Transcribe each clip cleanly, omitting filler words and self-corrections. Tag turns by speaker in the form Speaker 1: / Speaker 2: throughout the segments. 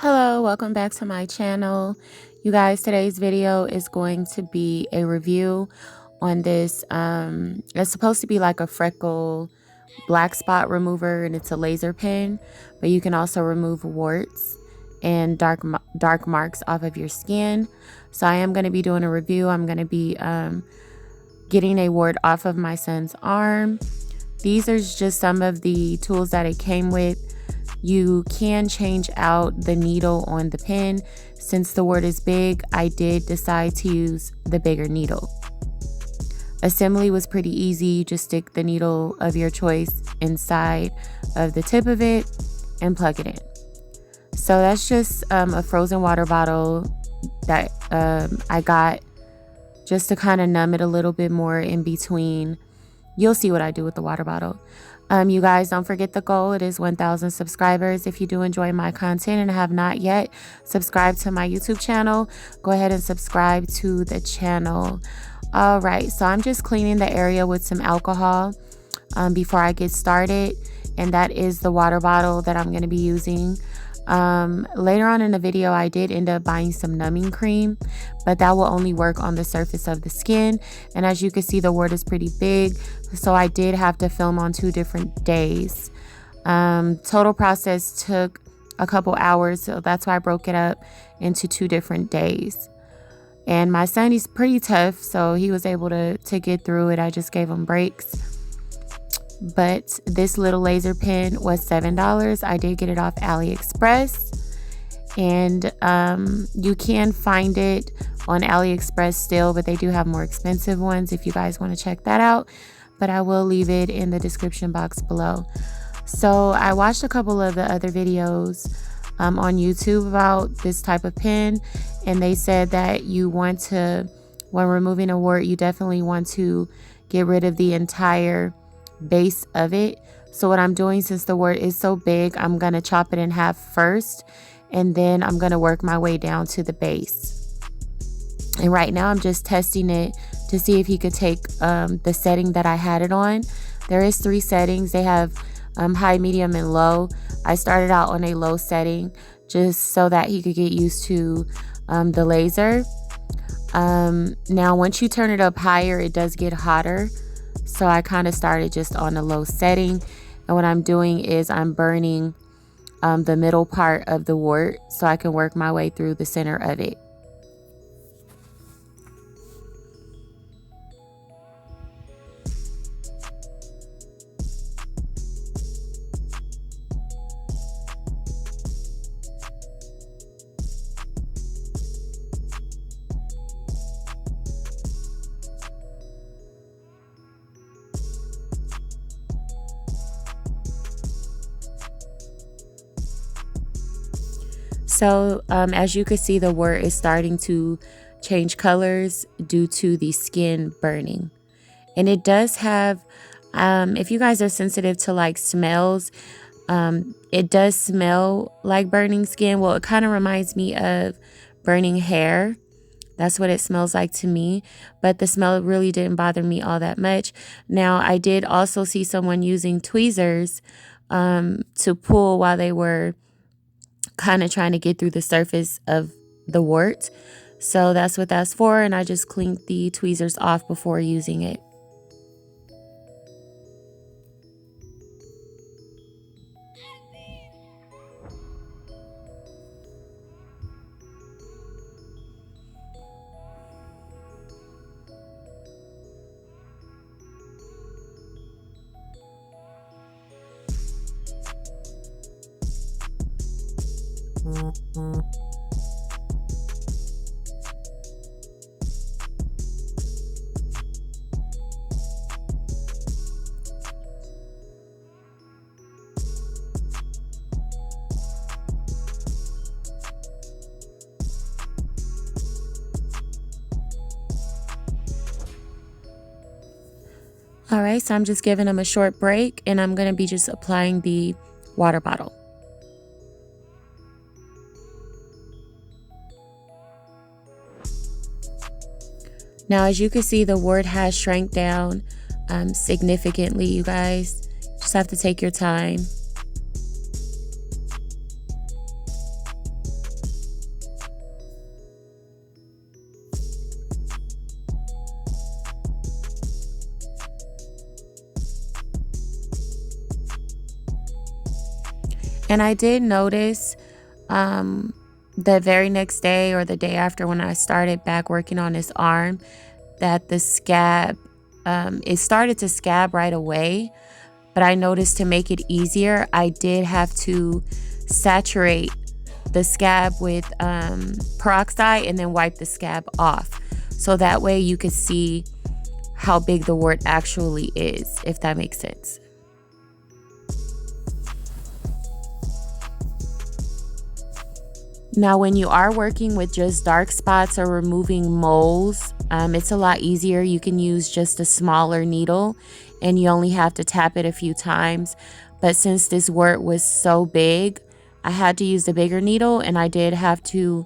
Speaker 1: Hello, welcome back to my channel. You guys, today's video is going to be a review on this. It's supposed to be like a freckle black spot remover, and it's a laser pen, but you can also remove warts and dark marks off of your skin. So I am going to be doing a review. I'm going to be getting a wart off of my son's arm. These are just some of the tools that it came with. You can change out the needle on the pen. Since the wart is big, I did decide to use the bigger needle. Assembly was pretty easy. You just stick the needle of your choice inside of the tip of it and plug it in. So that's just a frozen water bottle that I got just to kind of numb it a little bit more in between. You'll see what I do with the water bottle. You guys, don't forget the goal. It is 1,000 subscribers. If you do enjoy my content and have not yet subscribed to my YouTube channel, go ahead and subscribe to the channel. All right, so I'm just cleaning the area with some alcohol before I get started. And that is the water bottle that I'm going to be using. Later on in the video, I did end up buying some numbing cream, but that will only work on the surface of the skin. And as you can see, the wart is pretty big, so I did have to film on 2 different days. Total process took a couple hours, so that's why I broke it up into 2 different days. And my son, he's pretty tough, so he was able to get through it. I just gave him breaks. But this little laser pen was $7. I did get it off AliExpress, and you can find it on AliExpress still, but they do have more expensive ones if you guys want to check that out. But I will leave it in the description box below. So I watched a couple of the other videos on YouTube about this type of pen, and they said that when removing a wart, you definitely want to get rid of the entire base of it. So what I'm doing, since the wart is so big, I'm going to chop it in half first, and then I'm going to work my way down to the base. And right now I'm just testing it to see if he could take the setting that I had it on. There is 3 settings. They have high, medium, and low. I started out on a low setting just so that he could get used to the laser. Now once you turn it up higher, it does get hotter. So I kind of started just on a low setting, and what I'm doing is I'm burning the middle part of the wart so I can work my way through the center of it. So as you can see, the wart is starting to change colors due to the skin burning. And it does have, if you guys are sensitive to like smells, it does smell like burning skin. Well, it kind of reminds me of burning hair. That's what it smells like to me. But the smell really didn't bother me all that much. Now, I did also see someone using tweezers to pull while they were kind of trying to get through the surface of the wart. So that's what that's for, and I just cleaned the tweezers off before using it. All right, so I'm just giving them a short break, and I'm going to be just applying the water bottle. Now, as you can see, the wart has shrank down significantly, you guys. Just have to take your time. And I did notice um, the very next day or the day after, when I started back working on this arm, that the scab, it started to scab right away. But I noticed to make it easier, I did have to saturate the scab with peroxide and then wipe the scab off. So that way you could see how big the wart actually is, if that makes sense. Now, when you are working with just dark spots or removing moles, it's a lot easier. You can use just a smaller needle and you only have to tap it a few times. But since this wart was so big, I had to use the bigger needle, and I did have to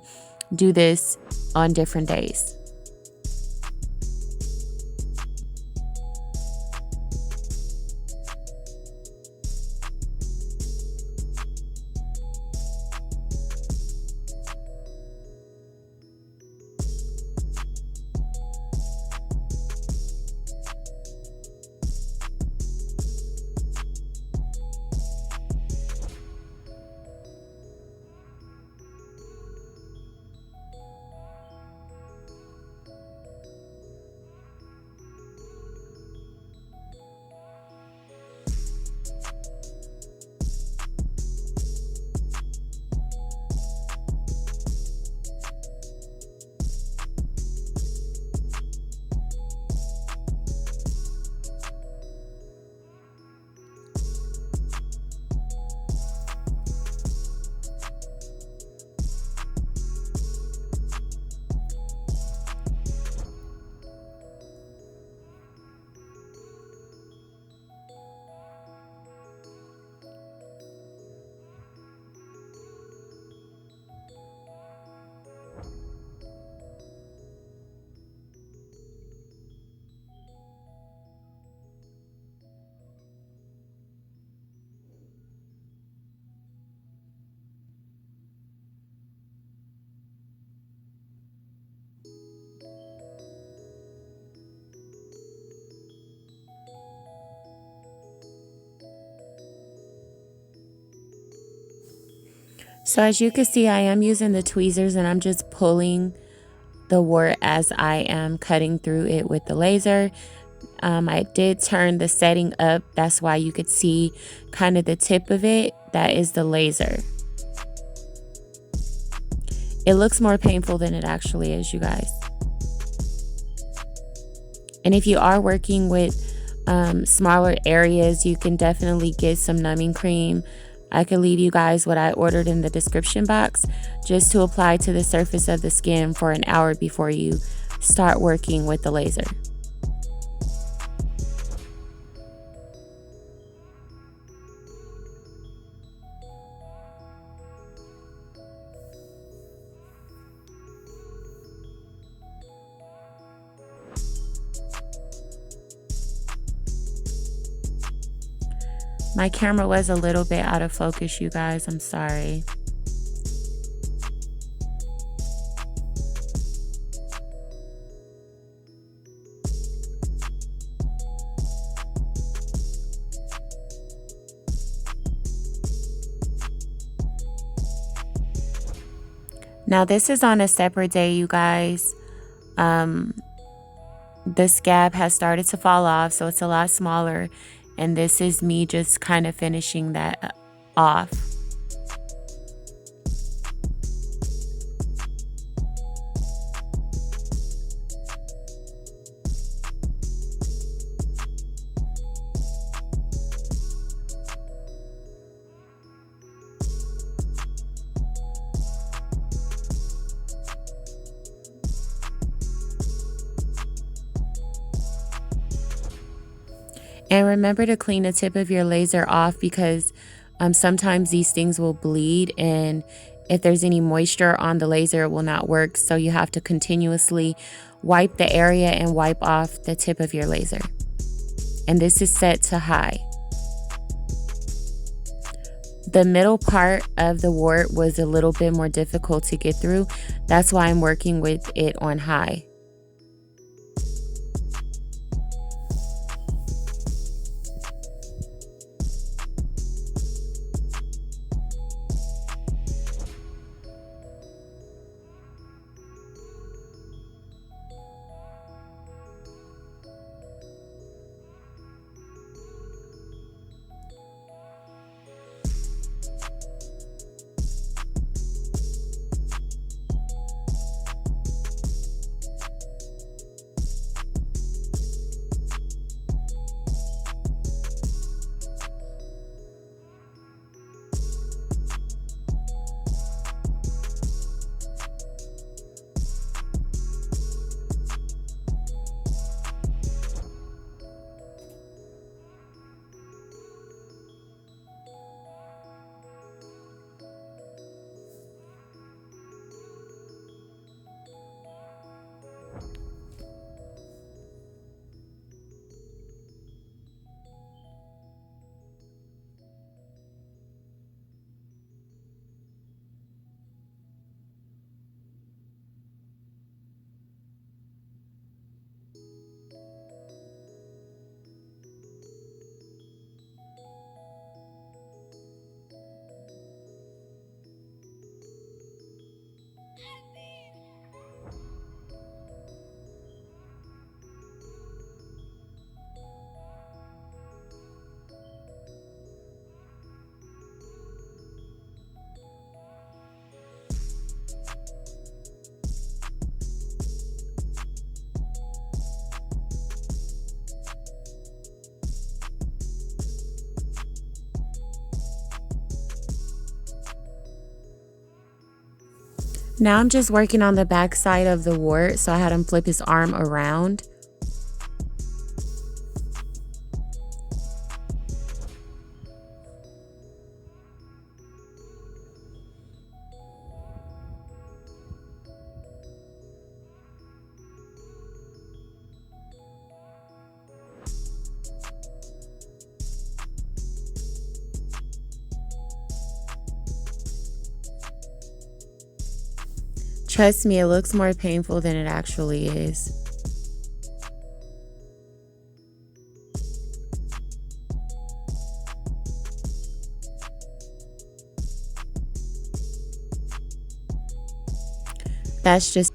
Speaker 1: do this on different days. So as you can see, I am using the tweezers and I'm just pulling the wart as I am cutting through it with the laser. I did turn the setting up. That's why you could see kind of the tip of it. That is the laser. It looks more painful than it actually is, you guys. And if you are working with smaller areas, you can definitely get some numbing cream. I could leave you guys what I ordered in the description box, just to apply to the surface of the skin for an hour before you start working with the laser. My camera was a little bit out of focus, you guys. I'm sorry. Now, this is on a separate day, you guys. The scab has started to fall off, so it's a lot smaller. And this is me just kind of finishing that off. And remember to clean the tip of your laser off, because sometimes these things will bleed, and if there's any moisture on the laser, it will not work. So you have to continuously wipe the area and wipe off the tip of your laser. And this is set to high. The middle part of the wart was a little bit more difficult to get through. That's why I'm working with it on high. Now I'm just working on the back side of the wart, so I had him flip his arm around. Trust me, it looks more painful than it actually is. That's just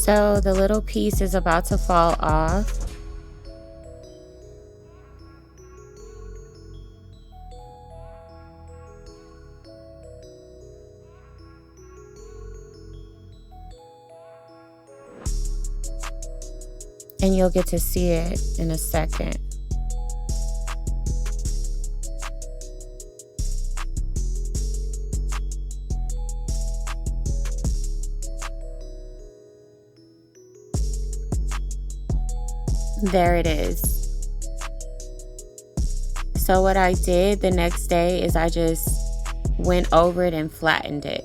Speaker 1: so the little piece is about to fall off. And you'll get to see it in a second. There it is. So what I did the next day is I just went over it and flattened it.